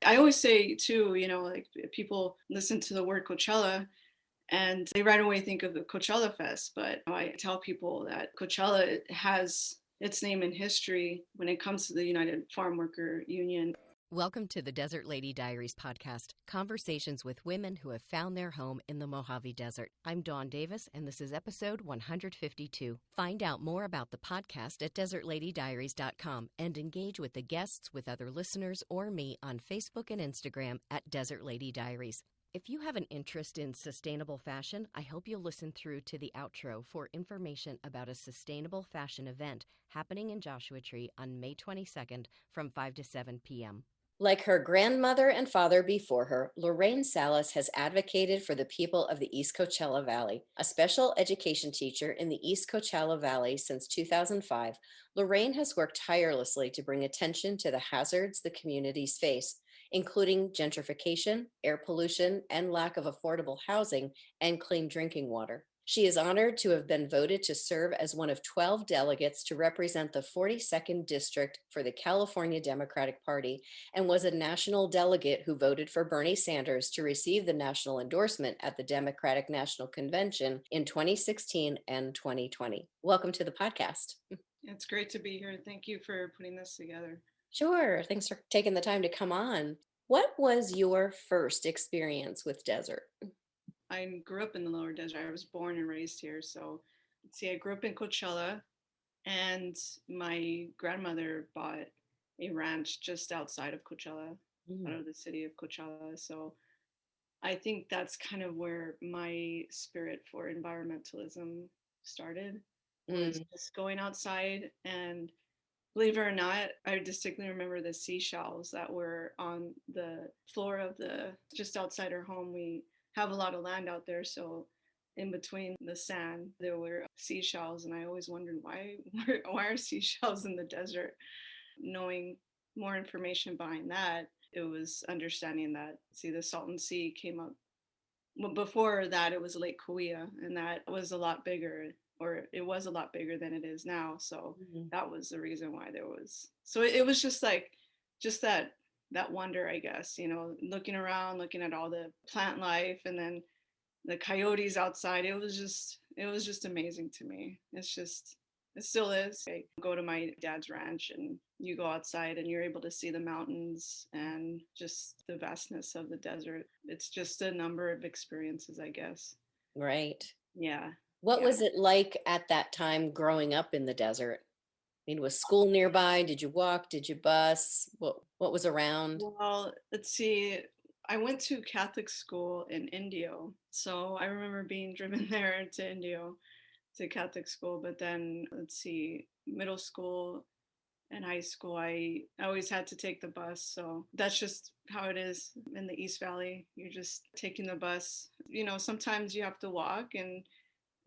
I always say too, like people listen to the word Coachella and they right away think of the Coachella Fest, but I tell people that Coachella has its name in history when it comes to the United Farm Worker Union. Welcome to the Desert Lady Diaries podcast, conversations with women who have found their home in the Mojave Desert. I'm Dawn Davis, and this is episode 152. Find out more about the podcast at desertladydiaries.com and engage with the guests, with other listeners, or me on Facebook and Instagram at Desert Lady Diaries. If you have an interest in sustainable fashion, I hope you'll listen through to the outro for information about a sustainable fashion event happening in Joshua Tree on May 22nd from 5 to 7 p.m. Like her grandmother and father before her, Lorraine Salas has advocated for the people of the East Coachella Valley. A special education teacher in the East Coachella Valley since 2005, Lorraine has worked tirelessly to bring attention to the hazards the communities face, including gentrification, air pollution, and lack of affordable housing and clean drinking water. She is honored to have been voted to serve as one of 12 delegates to represent the 42nd District for the California Democratic Party and was a national delegate who voted for Bernie Sanders to receive the national endorsement at the Democratic National Convention in 2016 and 2020. Welcome to the podcast. It's great to be here. Thank you for putting this together. Sure. Thanks for taking the time to come on. What was your first experience with desert? I grew up in the lower desert. I was born and raised here. So, I grew up in Coachella, and my grandmother bought a ranch just outside of Coachella, out of the city of Coachella. So, I think that's kind of where my spirit for environmentalism started, was just going outside. And believe it or not, I distinctly remember the seashells that were on the floor of just outside our home. We have a lot of land out there, so in between the sand there were seashells, and I always wondered why are seashells in the desert. Knowing more information behind that, it was understanding that the Salton Sea came up. Well, before that it was Lake Cahuilla, and that was a lot bigger, or it was a lot bigger than it is now. So that was the reason why there was. So it was just that wonder, I guess, looking around, looking at all the plant life, and then the coyotes outside. It was just amazing to me. It still is. I go to my dad's ranch, and you go outside and you're able to see the mountains and just the vastness of the desert. It's just a number of experiences, I guess. Right. Yeah. What was it like at that time growing up in the desert? I mean, was school nearby? Did you walk? Did you bus? What was around? Well, let's see. I went to Catholic school in Indio. So I remember being driven there to Indio, to Catholic school. But then, let's see, middle school and high school, I always had to take the bus. So that's just how it is in the East Valley. You're just taking the bus. Sometimes you have to walk, and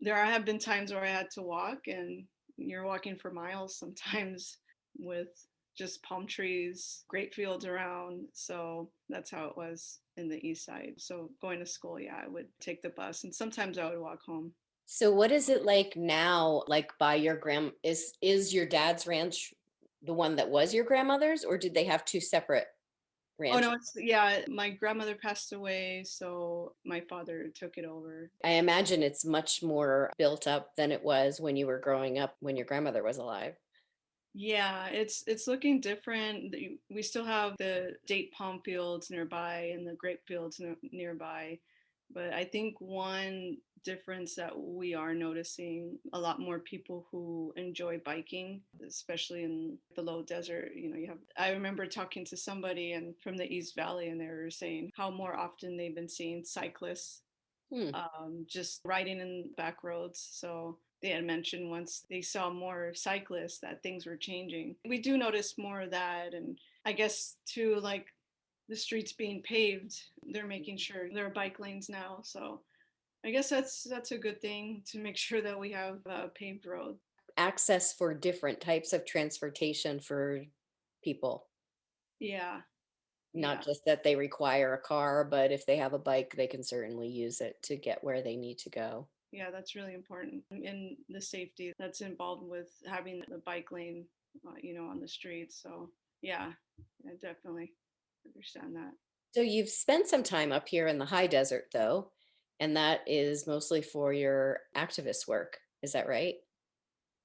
there have been times where I had to walk, and you're walking for miles sometimes with just palm trees, great fields around. So that's how it was in the east side. So going to school, I would take the bus, and sometimes I would walk home. So what is it like now, like by your is your dad's ranch the one that was your grandmother's, or did they have two separate ranches? Oh no, my grandmother passed away, so my father took it over. I imagine it's much more built up than it was when you were growing up, when your grandmother was alive. Yeah, it's looking different. We still have the date palm fields nearby and the grape fields nearby, but I think one difference that we are noticing, a lot more people who enjoy biking, especially in the low desert. I remember talking to somebody and from the East Valley, and they were saying how more often they've been seeing cyclists just riding in back roads. So they had mentioned once they saw more cyclists that things were changing. We do notice more of that, and I guess too, like the streets being paved, they're making sure there are bike lanes now. So I guess that's a good thing, to make sure that we have a paved road. Access for different types of transportation for people. Yeah. Not just that they require a car, but if they have a bike, they can certainly use it to get where they need to go. Yeah, that's really important. And the safety that's involved with having the bike lane, on the streets. So yeah, definitely. understand that. So you've spent some time up here in the high desert, though, and that is mostly for your activist work. Is that right?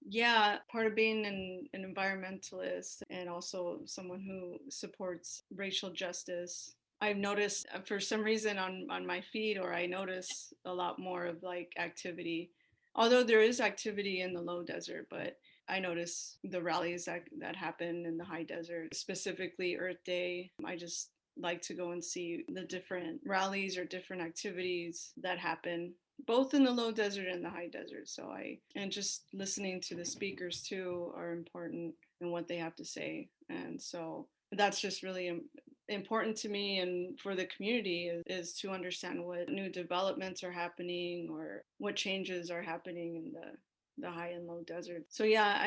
Yeah, part of being an environmentalist and also someone who supports racial justice. I've noticed for some reason on my feed, or I notice a lot more of like activity, although there is activity in the low desert, but I notice the rallies that happen in the high desert, specifically Earth Day. I just like to go and see the different rallies or different activities that happen both in the low desert and the high desert. And just listening to the speakers too are important and what they have to say. And so that's just really important to me and for the community is to understand what new developments are happening or what changes are happening in the high and low desert. So yeah,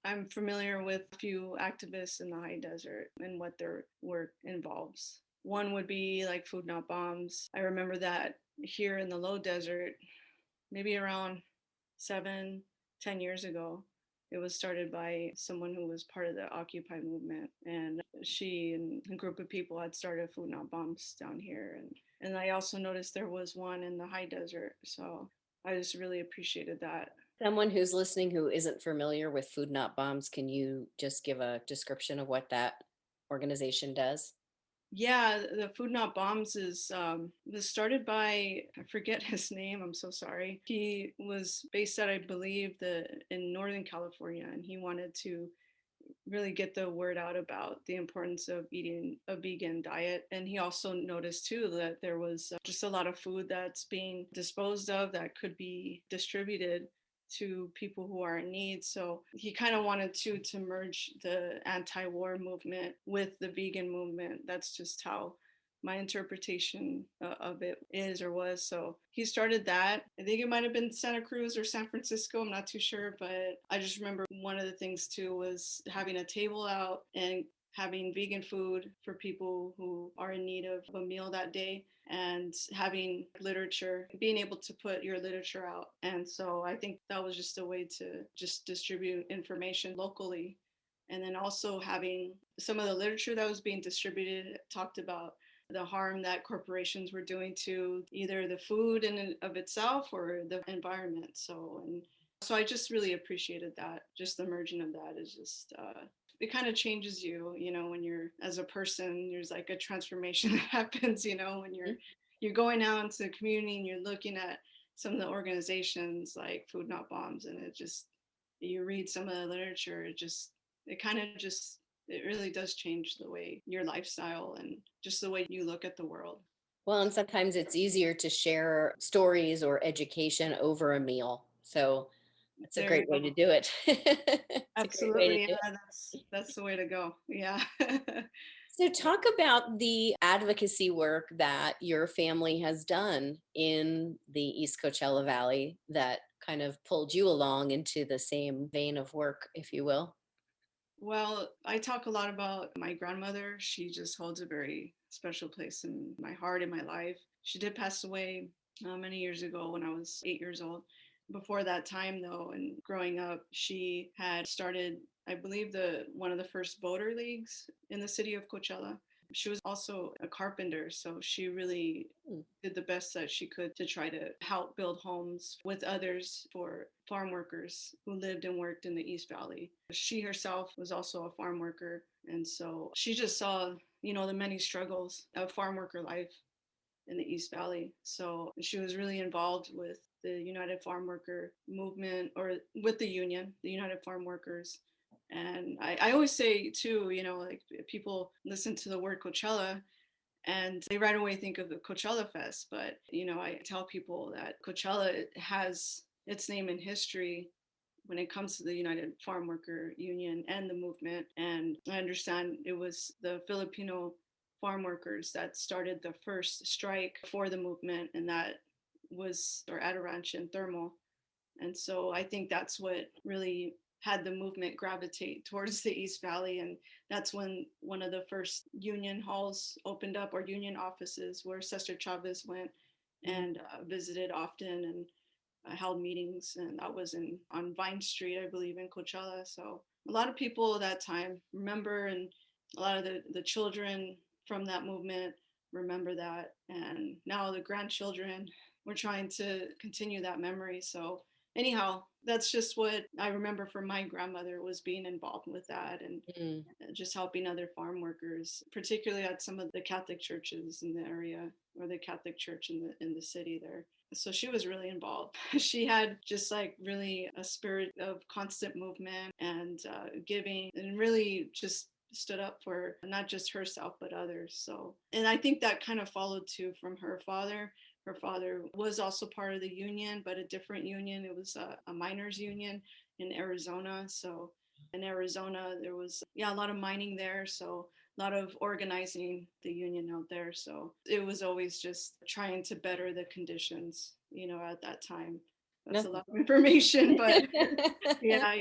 I'm familiar with a few activists in the high desert and what their work involves. One would be like Food Not Bombs. I remember that here in the low desert, maybe around 7, 10 years ago. It was started by someone who was part of the Occupy movement, and she and a group of people had started Food Not Bombs down here. And I also noticed there was one in the high desert, so I just really appreciated that. Someone who's listening who isn't familiar with Food Not Bombs, can you just give a description of what that organization does? Yeah, the Food Not Bombs is was started by, I forget his name. I'm so sorry. He was based at, I believe, the in Northern California, and he wanted to really get the word out about the importance of eating a vegan diet. And he also noticed too that there was just a lot of food that's being disposed of that could be distributed to people who are in need. So he kind of wanted to merge the anti-war movement with the vegan movement. That's just how my interpretation of it is or was. So he started that. I think it might have been Santa Cruz or San Francisco. I'm not too sure, but I just remember one of the things too was having a table out and having vegan food for people who are in need of a meal that day and having literature, being able to put your literature out. And so I think that was just a way to just distribute information locally. And then also having some of the literature that was being distributed talked about the harm that corporations were doing to either the food in and of itself or the environment. So I just really appreciated that. Just the merging of that is just it kind of changes you, when you're as a person. There's like a transformation that happens, when you're going out into the community and you're looking at some of the organizations like Food Not Bombs, and it just you read some of the literature, it kind of just it really does change the way your lifestyle and just the way you look at the world. Well, and sometimes it's easier to share stories or education over a meal. So it's a There you great way to go. do it. It's a great way to Absolutely. do it. Yeah, that's the way to go. Yeah. So, talk about the advocacy work that your family has done in the East Coachella Valley that kind of pulled you along into the same vein of work, if you will. Well, I talk a lot about my grandmother. She just holds a very special place in my heart, in my life. She did pass away many years ago when I was 8 years old. Before that time, though, and growing up, she had started, I believe, the one of the first voter leagues in the city of Coachella. She was also a carpenter, so she really did the best that she could to try to help build homes with others for farm workers who lived and worked in the East Valley. She herself was also a farm worker, and so she just saw, the many struggles of farm worker life in the East Valley. So she was really involved with the United Farm Worker movement, or with the union, the United Farm Workers. And I always say too, like people listen to the word Coachella and they right away think of the Coachella Fest. But, I tell people that Coachella has its name in history when it comes to the United Farm Worker Union and the movement. And I understand it was the Filipino farm workers that started the first strike for the movement, and that was or at a ranch in Thermal. And so I think that's what really had the movement gravitate towards the East Valley. And that's when one of the first union halls opened up, or union offices, where Cesar Chavez went and visited often and held meetings. And that was on Vine Street, I believe, in Coachella. So a lot of people at that time remember, and a lot of the children from that movement remember that. And now the grandchildren, we're trying to continue that memory. So anyhow, that's just what I remember from my grandmother, was being involved with that, and just helping other farm workers, particularly at some of the Catholic churches in the area, or the Catholic church in the city there. So she was really involved. She had just like really a spirit of constant movement and giving, and really just stood up for not just herself but others. So, and I think that kind of followed too from her father. Her father was also part of the union, but a different union. It was a miners union in Arizona. So in Arizona, there was, yeah, a lot of mining there. So a lot of organizing the union out there. So it was always just trying to better the conditions, at that time. That's a lot of information, but yeah.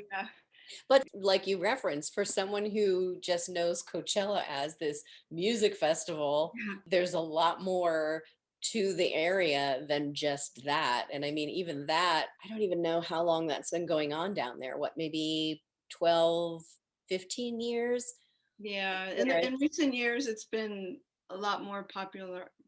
But like you referenced, for someone who just knows Coachella as this music festival, there's a lot more to the area than just that. And I mean, even that, I don't even know how long that's been going on down there. What, maybe 12, 15 years? Yeah, in recent years, it's been a lot more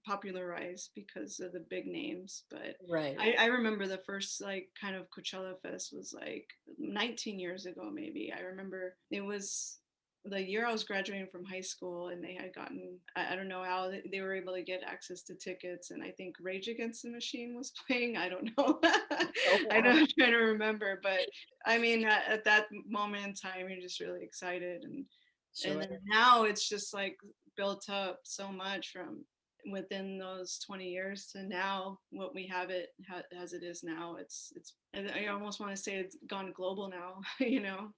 popularized because of the big names. But right. I remember the first like kind of Coachella Fest was like 19 years ago, maybe. I remember it was the year I was graduating from high school, and they had gotten, I don't know how they were able to get access to tickets, and I think Rage Against the Machine was playing. I don't know. Oh, wow. I'm trying to remember, but I mean, at that moment in time, you're just really excited. Sure. And then now it's just like built up so much from within those 20 years to now what we have it as it is now. It's I almost want to say it's gone global now,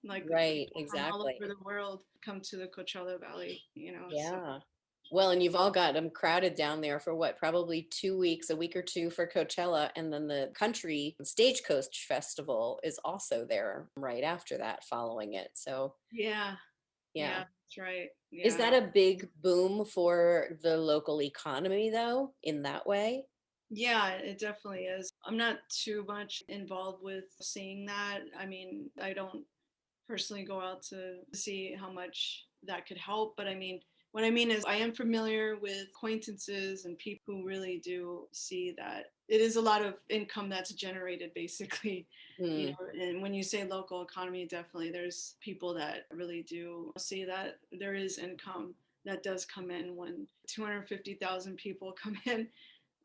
like right, from all exactly. over the world come to the Coachella Valley, Yeah. So. Well, and you've all got them crowded down there for what, probably 2 weeks, a week or two for Coachella. And then the country Stagecoach Festival is also there right after that, following it. So, Yeah, yeah. that's right. Is Yeah. that a big boom for the local economy, though, in that way? Yeah, it definitely is. I'm not too much involved with seeing that. I mean, I don't personally go out to see how much that could help. But I mean, what I mean is, I am familiar with acquaintances and people who really do see that it is a lot of income that's generated, basically. And when you say local economy, definitely there's people that really do see that there is income that does come in when 250,000 people come in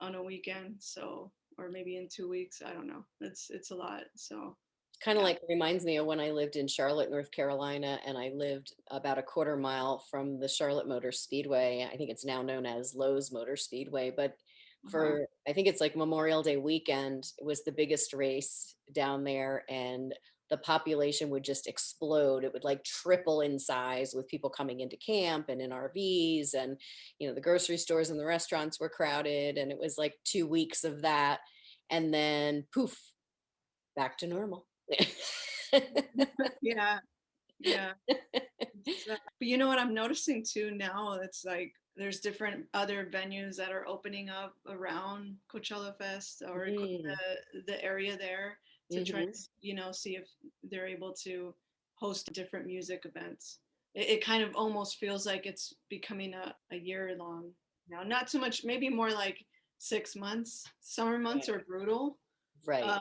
on a weekend. So, or maybe in 2 weeks, I don't know. It's a lot. So Kind of like reminds me of when I lived in Charlotte, North Carolina, and I lived about a quarter mile from the Charlotte Motor Speedway. I think it's now known as Lowe's Motor Speedway, but for I think it's like Memorial Day weekend, it was the biggest race down there, and the population would just explode. It would like triple in size with people coming into camp and in RVs, and the grocery stores and the restaurants were crowded, and it was like 2 weeks of that, and then poof, back to normal. yeah, yeah. But you know what I'm noticing too now? It's like there's different other venues that are opening up around Coachella Fest or the area there to try to see if they're able to host different music events. It kind of almost feels like it's becoming a year long now. Not so much, maybe more like 6 months. Summer months are brutal. Right.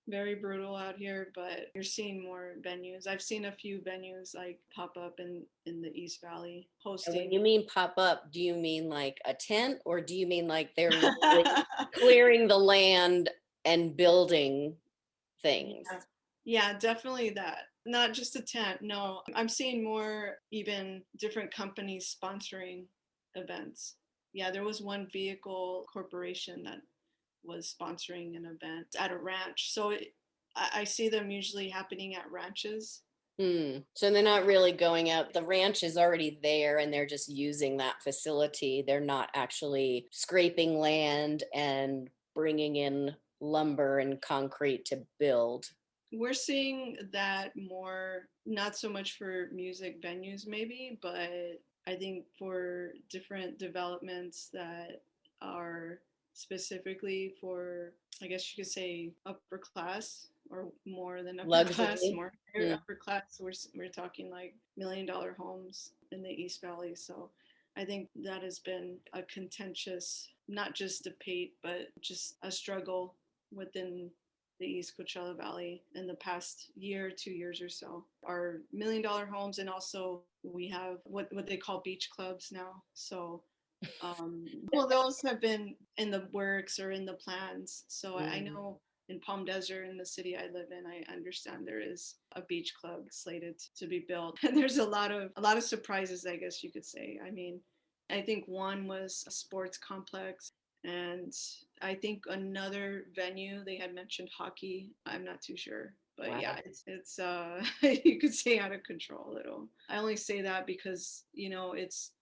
Very brutal out here, but you're seeing more venues. I've seen a few venues like pop up in the East Valley hosting. And when you mean pop up, do you mean like a tent, or do you mean like they're literally clearing the land and building things? Yeah, definitely that. Not just a tent. No, I'm seeing more even different companies sponsoring events. Yeah, there was one vehicle corporation that was sponsoring an event at a ranch. So I see them usually happening at ranches. So they're not really going out. The ranch is already there and they're just using that facility. They're not actually scraping land and bringing in lumber and concrete to build. We're seeing that more, not so much for music venues maybe, but I think for different developments that are specifically for, I guess you could say, upper class, or more than upper class, more upper class. We're talking like $1 million homes in the East Valley. So I think that has been a contentious, not just debate, but just a struggle within the East Coachella Valley in the past year, 2 years or so. Our $1 million homes, and also we have what they call beach clubs now. So well, those have been in the works or in the plans. So I Mm. know in Palm Desert, in the city I live in, I understand there is a beach club slated to be built, and there's a lot of surprises, I guess you could say. I mean, I think one was a sports complex, and I think another venue they had mentioned hockey. I'm not too sure. But Wow. yeah, it's you could say out of control a little. I only say that because, it's,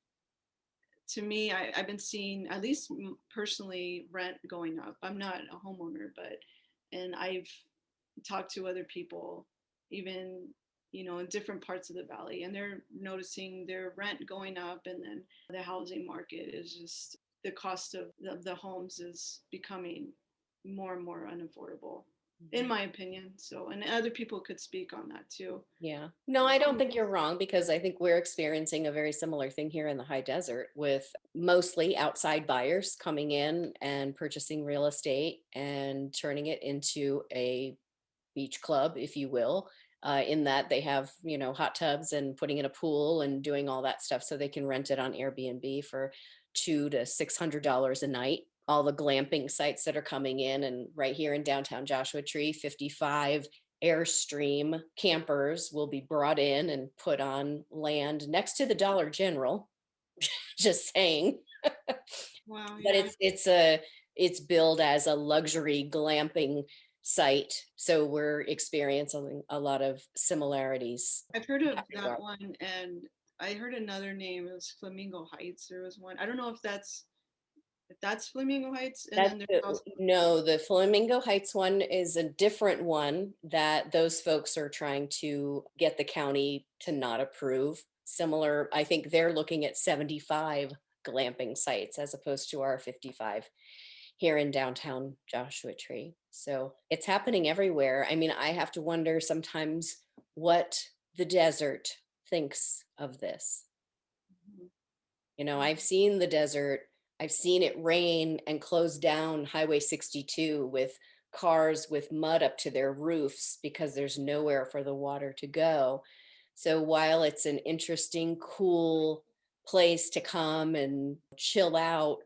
to me, I've been seeing, at least personally, rent going up. I'm not a homeowner, and I've talked to other people, even, in different parts of the valley, and they're noticing their rent going up. And then the housing market is just, the cost of the homes is becoming more and more unaffordable, in my opinion. So, and other people could speak on that too. Yeah. No, I don't think you're wrong, because I think we're experiencing a very similar thing here in the high desert, with mostly outside buyers coming in and purchasing real estate and turning it into a beach club, if you will, in that they have, hot tubs and putting in a pool and doing all that stuff so they can rent it on Airbnb for $200 to $600 a night. All the glamping sites that are coming in, and right here in downtown Joshua Tree, 55 Airstream campers will be brought in and put on land next to the Dollar General. Just saying. Wow, But yeah. it's billed as a luxury glamping site, so we're experiencing a lot of similarities I've heard in of that that regard. one, and I heard another name. It was Flamingo Heights. There was one. I don't know if that's Flamingo Heights, and That's then there's the, also. no, the Flamingo Heights one is a different one that those folks are trying to get the county to not approve. Similar, I think they're looking at 75 glamping sites as opposed to our 55 here in downtown Joshua Tree. So it's happening everywhere. I mean, I have to wonder sometimes what the desert thinks of this. I've seen the desert, I've seen it rain and close down Highway 62 with cars with mud up to their roofs because there's nowhere for the water to go. So while it's an interesting, cool place to come and chill out,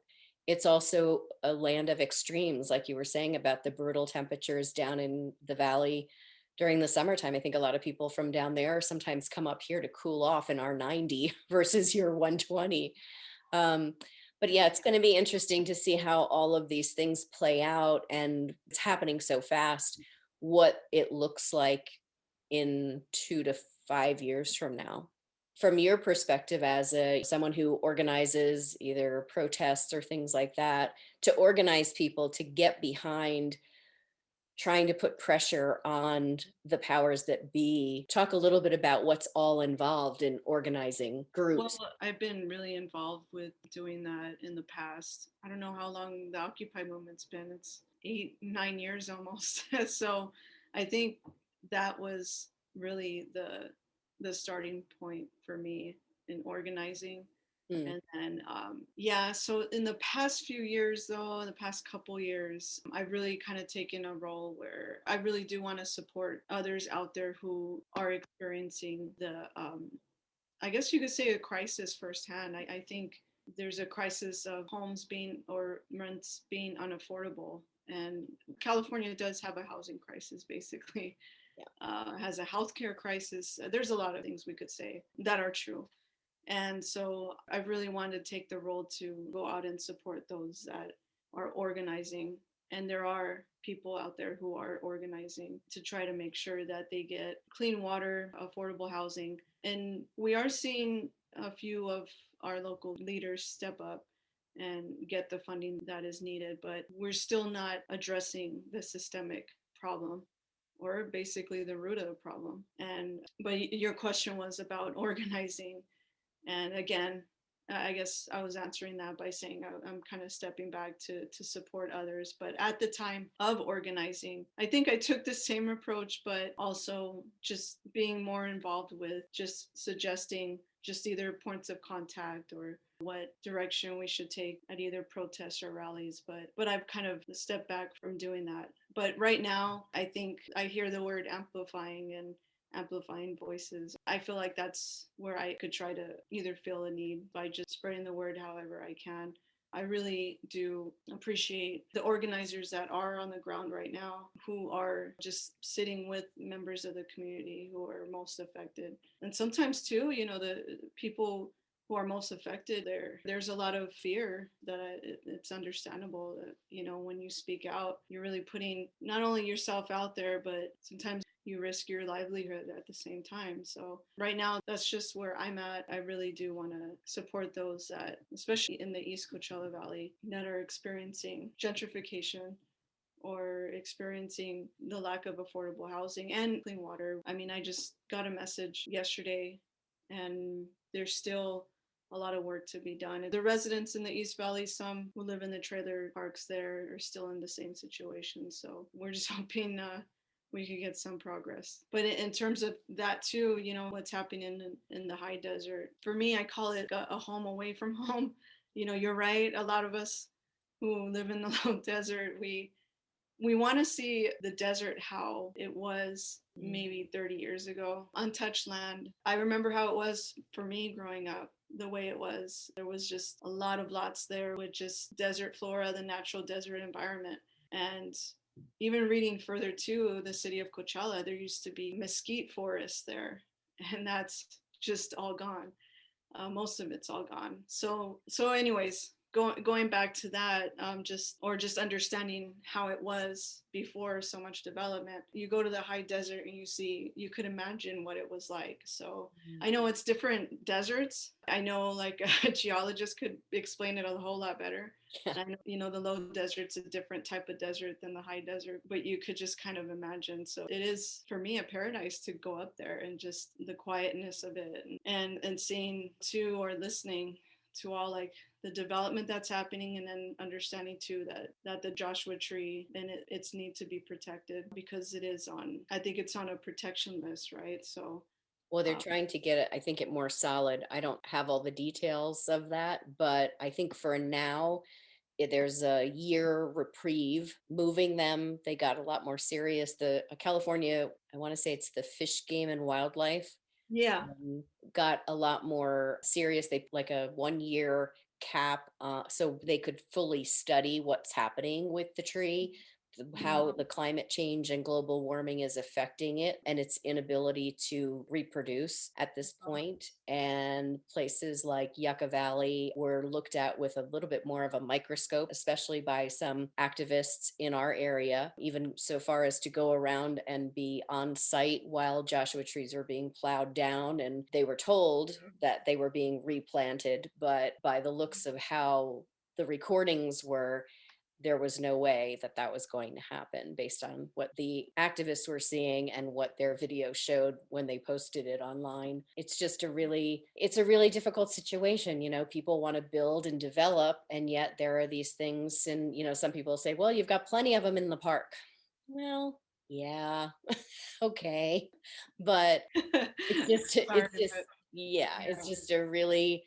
it's also a land of extremes, like you were saying about the brutal temperatures down in the valley during the summertime. I think a lot of people from down there sometimes come up here to cool off in our 90 versus your 120. Um, but yeah, it's going to be interesting to see how all of these things play out, and it's happening so fast, what it looks like in 2 to 5 years from now. From your perspective as someone who organizes either protests or things like that, to organize people to get behind trying to put pressure on the powers that be. Talk a little bit about what's all involved in organizing Well, groups. I've been really involved with doing that in the past. I don't know how long the Occupy movement's been. It's 8, 9 years almost. So I think that was really the starting point for me in organizing. Mm. And then, yeah, so in the past few years, though, in the past couple years, I've really kind of taken a role where I really do want to support others out there who are experiencing I guess you could say, a crisis firsthand. I think there's a crisis of homes being, or rents being unaffordable. And California does have a housing crisis, basically, Yeah. has a healthcare crisis. There's a lot of things we could say that are true. And so I really wanted to take the role to go out and support those that are organizing. And there are people out there who are organizing to try to make sure that they get clean water, affordable housing. And we are seeing a few of our local leaders step up and get the funding that is needed, but we're still not addressing the systemic problem, or basically the root of the problem. And but your question was about organizing, and again, I guess I was answering that by saying I'm kind of stepping back to support others. But at the time of organizing, I think I took the same approach, but also just being more involved with just suggesting just either points of contact or what direction we should take at either protests or rallies. But I've kind of stepped back from doing that. But right now, I think I hear the word amplifying and amplifying voices. I feel like that's where I could try to either fill a need by just spreading the word however I can. I really do appreciate the organizers that are on the ground right now who are just sitting with members of the community who are most affected. And sometimes too, the people who are most affected, there's a lot of fear that it's understandable that, when you speak out, you're really putting not only yourself out there, but sometimes you risk your livelihood at the same time. So right now, that's just where I'm at. I really do want to support those that, especially in the East Coachella Valley, that are experiencing gentrification or experiencing the lack of affordable housing and clean water. I mean, I just got a message yesterday, and there's still a lot of work to be done. The residents in the East Valley, some who live in the trailer parks there, are still in the same situation. So we're just hoping we could get some progress. But in terms of that too, what's happening in the high desert, for me, I call it a home away from home. You're right. A lot of us who live in the low desert, we want to see the desert how it was maybe 30 years ago, untouched land. I remember how it was for me growing up, the way it was. There was just a lot of lots there with just desert flora, the natural desert environment. And even reading further to the city of Coachella, there used to be mesquite forests there, and that's just all gone. Most of it's all gone. So anyways, going back to that, just understanding how it was before so much development. You go to the high desert and you could imagine what it was like. So I know it's different deserts. I know like a geologist could explain it a whole lot better. And I know, the low desert's a different type of desert than the high desert, but you could just kind of imagine. So it is for me a paradise to go up there and just the quietness of it, and seeing too, or listening to all like the development that's happening, and then understanding too that the Joshua tree and its need to be protected, because I think it's on a protection list, right? So well, they're trying to get it, I think, it more solid. I don't have all the details of that, but I think for now, there's a year reprieve moving them. They got a lot more serious. The California, I want to say it's the Fish, Game and Wildlife, yeah. got a lot more serious. They like a 1 year cap, so they could fully study what's happening with the tree, how the climate change and global warming is affecting it and its inability to reproduce at this point. And places like Yucca Valley were looked at with a little bit more of a microscope, especially by some activists in our area, even so far as to go around and be on site while Joshua trees were being plowed down. And they were told that they were being replanted, but by the looks of how the recordings were, there was no way that that was going to happen based on what the activists were seeing and what their video showed when they posted it online. It's a really difficult situation. People want to build and develop, and yet there are these things. And, some people say, well, you've got plenty of them in the park. Well, yeah, okay. But it's just a really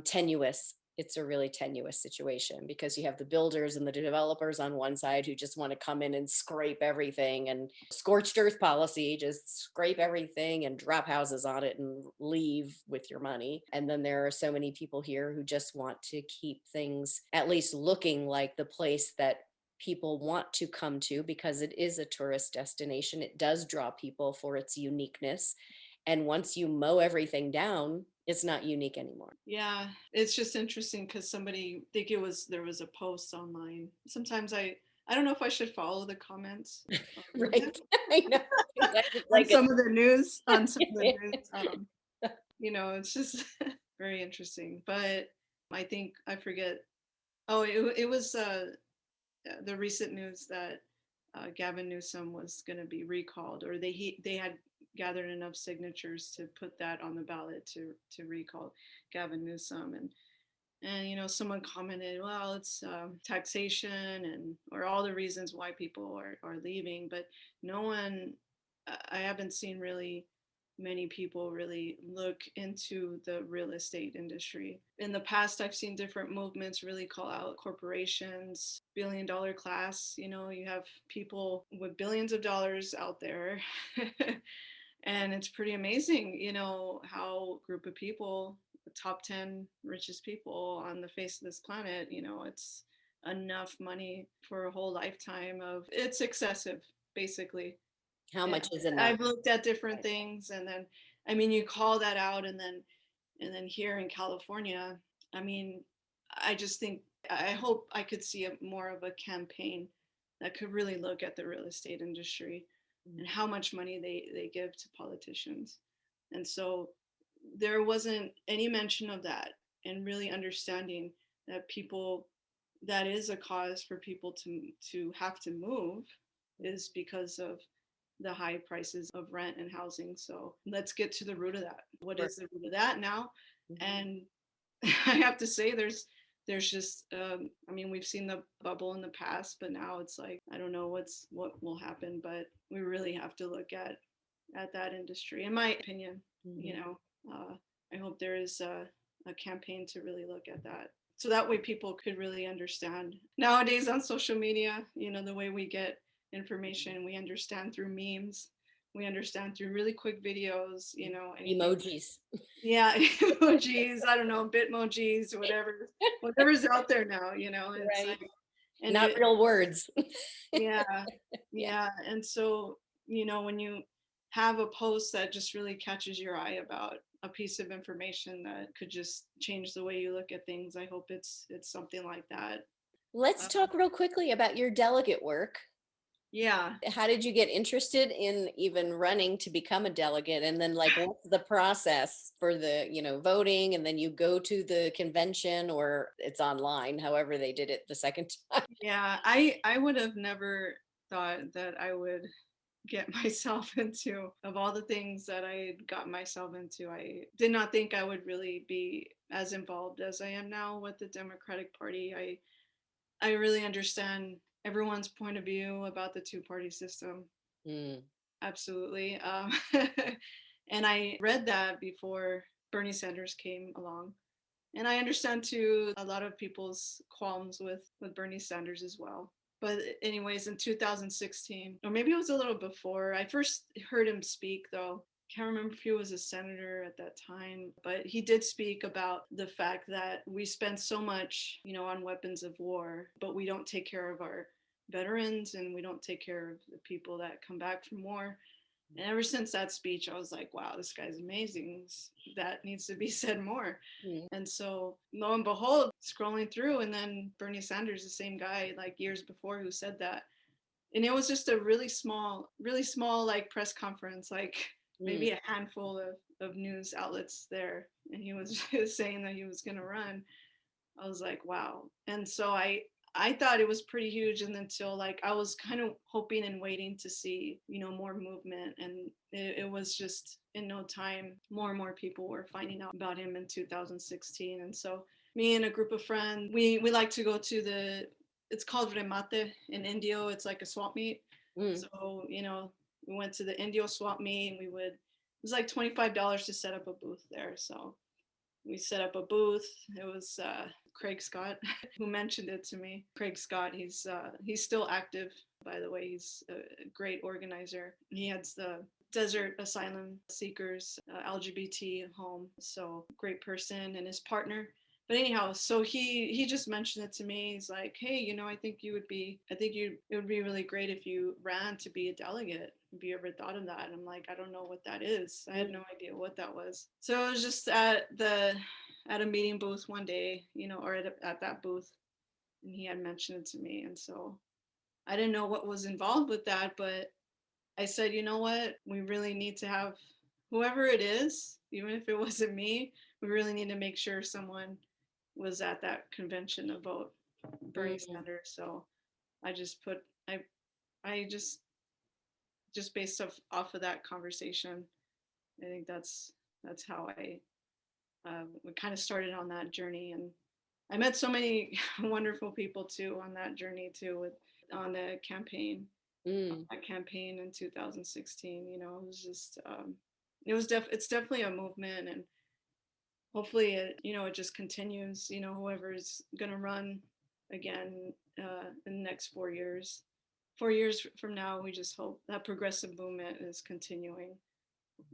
tenuous it's a really tenuous situation, because you have the builders and the developers on one side who just want to come in and scrape everything, and scorched earth policy, just scrape everything and drop houses on it and leave with your money. And then there are so many people here who just want to keep things at least looking like the place that people want to come to, because it is a tourist destination. It does draw people for its uniqueness. And once you mow everything down, it's not unique anymore. Yeah, it's just interesting because there was a post online. Sometimes I don't know if I should follow the comments. Right. I know. On some of the news. It's just very interesting. But I think I forget. Oh, it was the recent news that Gavin Newsom was going to be recalled, or they had gathered enough signatures to put that on the ballot to recall Gavin Newsom. And someone commented, well, it's taxation or all the reasons why people are leaving, but no one, I haven't seen really many people really look into the real estate industry. In the past, I've seen different movements really call out corporations, $1 billion class. You have people with billions of dollars out there. And it's pretty amazing, how a group of people, the top 10 richest people on the face of this planet, it's enough money for a whole lifetime of, it's excessive, basically. How much is enough? I've looked at different things, and then, I mean, you call that out, and then here in California, I mean, I just think, I hope I could see more of a campaign that could really look at the real estate industry and how much money they give to politicians. And so there wasn't any mention of that, and really understanding that that is a cause for people to have to move, is because of the high prices of rent and housing. So let's get to the root of that. What is the root of that now? And I have to say, there's just I mean, we've seen the bubble in the past, but now it's like, I don't know what will happen, but we really have to look at that industry, in my opinion. I hope there is a campaign to really look at that, so that way people could really understand. Nowadays on social media, the way we get information, we understand through memes, we understand through really quick videos, Emojis. Yeah, emojis, I don't know, bitmojis, whatever's out there now, it's Right. like, and Not real words. yeah, yeah. And so, when you have a post that just really catches your eye about a piece of information that could just change the way you look at things, I hope it's something like that. Let's talk real quickly about your delegate work. Yeah. How did you get interested in even running to become a delegate? And then, like, what's the process for the, voting? And then you go to the convention, or it's online, however they did it the second time. Yeah, I would have never thought that I would get myself into, of all the things that I got myself into, I did not think I would really be as involved as I am now with the Democratic Party. I really understand everyone's point of view about the two-party system. Absolutely. And I read that before Bernie Sanders came along. And I understand too a lot of people's qualms with Bernie Sanders as well. But anyways, in 2016, or maybe it was a little before, I first heard him speak, though. Can't remember if he was a senator at that time, but he did speak about the fact that we spend so much, on weapons of war, but we don't take care of our veterans, and we don't take care of the people that come back from war. And ever since that speech, I was like, wow, this guy's amazing. That needs to be said more. And so lo and behold, scrolling through, and then Bernie Sanders, the same guy like years before, who said that. And it was just a really small like press conference, like maybe a handful of news outlets there. And he was saying that he was going to run. I was like, wow. And so I thought it was pretty huge, and until like I was kind of hoping and waiting to see, more movement, and it was just in no time, more and more people were finding out about him in 2016. And so me and a group of friends, we like to go to it's called remate in Indio. It's like a swap meet. So, we went to the Indio swap meet, and it was like $25 to set up a booth there. So we set up a booth. It was Craig Scott who mentioned it to me. Craig Scott, he's still active, by the way. He's a great organizer. He heads the Desert Asylum Seekers LGBT home. So great person, and his partner. But anyhow, so he just mentioned it to me. He's like, hey, I think it would be really great if you ran to be a delegate. Have you ever thought of that? And I'm like, I don't know what that is. I had no idea what that was. So I was just at a meeting booth one day, or at that booth, and he had mentioned it to me. And so I didn't know what was involved with that, but I said, you know what? We really need to have whoever it is, even if it wasn't me, we really need to make sure someone was at that convention to vote Bernie Sanders. So I just I just based off of that conversation, I think that's how we kind of started on that journey. And I met so many wonderful people too on that journey too, on the campaign. That campaign in 2016, it was just it's definitely a movement, and hopefully it just continues. Whoever's gonna run again in the next 4 years. 4 years from now, we just hope that progressive movement is continuing.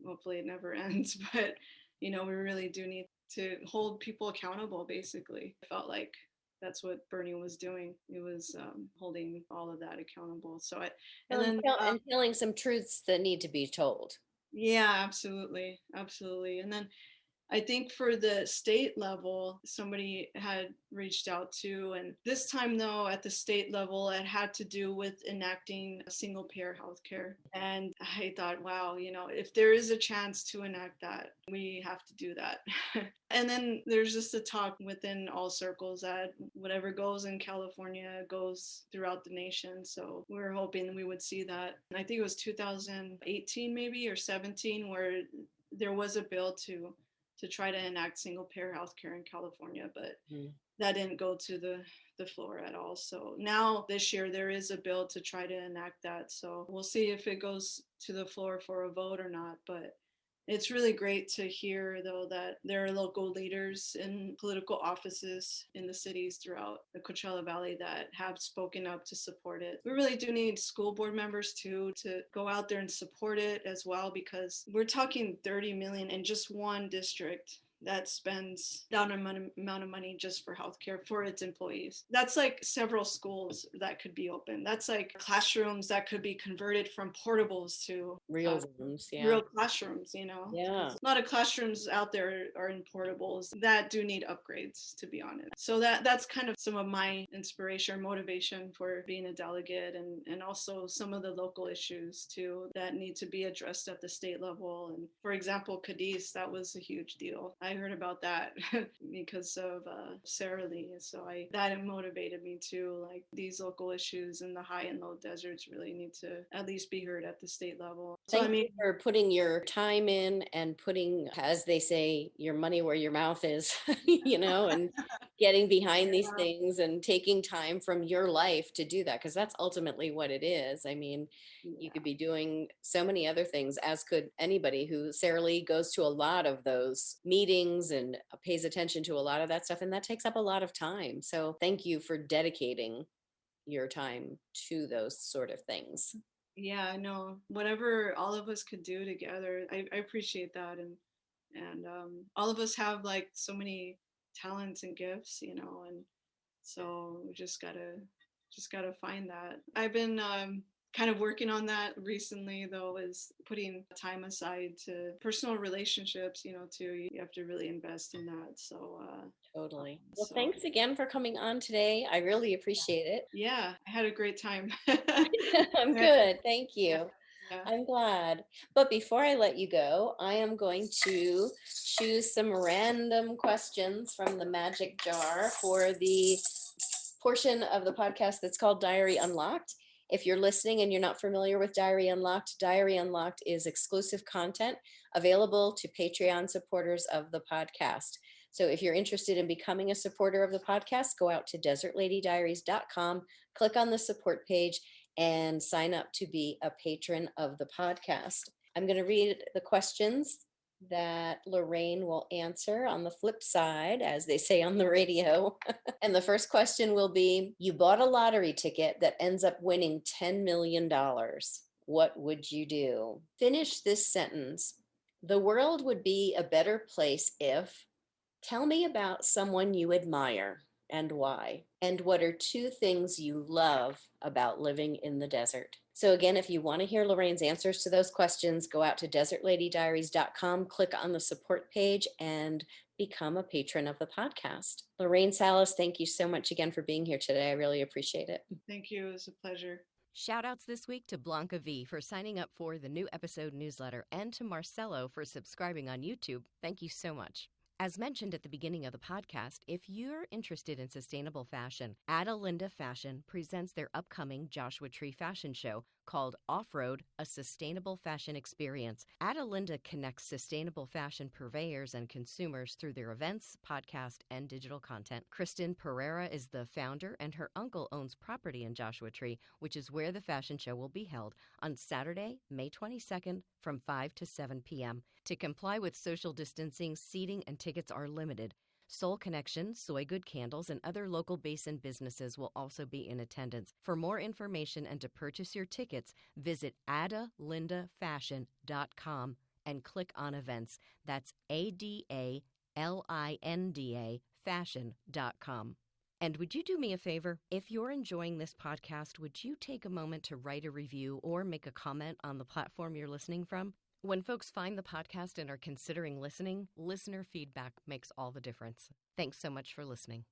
Hopefully, it never ends, but we really do need to hold people accountable. Basically, I felt like that's what Bernie was doing. He was holding all of that accountable. And telling some truths that need to be told. Yeah, absolutely, absolutely. And then I think for the state level, somebody had reached out to, and this time though, at the state level, it had to do with enacting single payer healthcare. And I thought, wow, if there is a chance to enact that, we have to do that. And then there's just a talk within all circles that whatever goes in California goes throughout the nation. So we're hoping we would see that. And I think it was 2018 maybe or 17 where there was a bill to try to enact single payer healthcare in California, but that didn't go to the floor at all. So now this year there is a bill to try to enact that. So we'll see if it goes to the floor for a vote or not. But it's really great to hear, though, that there are local leaders in political offices in the cities throughout the Coachella Valley that have spoken up to support it. We really do need school board members, too, to go out there and support it as well, because we're talking $30 million in just one district that spends that amount of money just for healthcare for its employees. That's like several schools that could be open. That's like classrooms that could be converted from portables to real rooms, real classrooms, Yeah. A lot of classrooms out there are in portables that do need upgrades, to be honest. So that's kind of some of my inspiration or motivation for being a delegate, and also some of the local issues too that need to be addressed at the state level. And for example, Cadiz, that was a huge deal. I heard about that because of Sarah Lee. So that motivated me too. Like, these local issues in the high and low deserts really need to at least be heard at the state level. So Thank you for putting your time in and putting, as they say, your money where your mouth is, and getting behind these things and taking time from your life to do that, because that's ultimately what it is. I mean, you could be doing so many other things, as could anybody who Sarah Lee goes to a lot of those meetings and pays attention to a lot of that stuff. And that takes up a lot of time. So thank you for dedicating your time to those sort of things. Yeah, I know. Whatever all of us could do together, I appreciate that. And all of us have like so many talents and gifts, and so we just gotta find that. I've been kind of working on that recently, though, is putting time aside to personal relationships, too. You have to really invest in that. So totally. Well, thanks again for coming on today. I really appreciate it. Yeah, I had a great time. I'm good. Thank you. Yeah. I'm glad. But before I let you go, I am going to choose some random questions from the magic jar for the portion of the podcast that's called Diary Unlocked. If you're listening and you're not familiar with Diary Unlocked is exclusive content available to Patreon supporters of the podcast. So if you're interested in becoming a supporter of the podcast, go out to desertladydiaries.com, click on the support page, and sign up to be a patron of the podcast. I'm going to read the questions that Lorraine will answer on the flip side, as they say on the radio. And the first question will be, you bought a lottery ticket that ends up winning $10 million. What would you do? Finish this sentence. The world would be a better place if... Tell me about someone you admire and why. And what are 2 things you love about living in the desert? So again, if you want to hear Lorraine's answers to those questions, go out to desertladydiaries.com, click on the support page, and become a patron of the podcast. Lorraine Salas, thank you so much again for being here today. I really appreciate it. Thank you. It was a pleasure. Shoutouts this week to Blanca V for signing up for the new episode newsletter, and to Marcelo for subscribing on YouTube. Thank you so much. As mentioned at the beginning of the podcast, if you're interested in sustainable fashion, Adelinda Fashion presents their upcoming Joshua Tree fashion show called Off-Road, a Sustainable Fashion Experience. Adelinda connects sustainable fashion purveyors and consumers through their events, podcast, and digital content. Kristen Pereira is the founder, and her uncle owns property in Joshua Tree, which is where the fashion show will be held on Saturday, May 22nd from 5 to 7 p.m. To comply with social distancing, seating and tickets are limited. Soul Connection, Soy Good Candles, and other local basin businesses will also be in attendance. For more information and to purchase your tickets, visit adalindafashion.com and click on events. That's ADALINDA fashion.com. And would you do me a favor? If you're enjoying this podcast, would you take a moment to write a review or make a comment on the platform you're listening from? When folks find the podcast and are considering listening, listener feedback makes all the difference. Thanks so much for listening.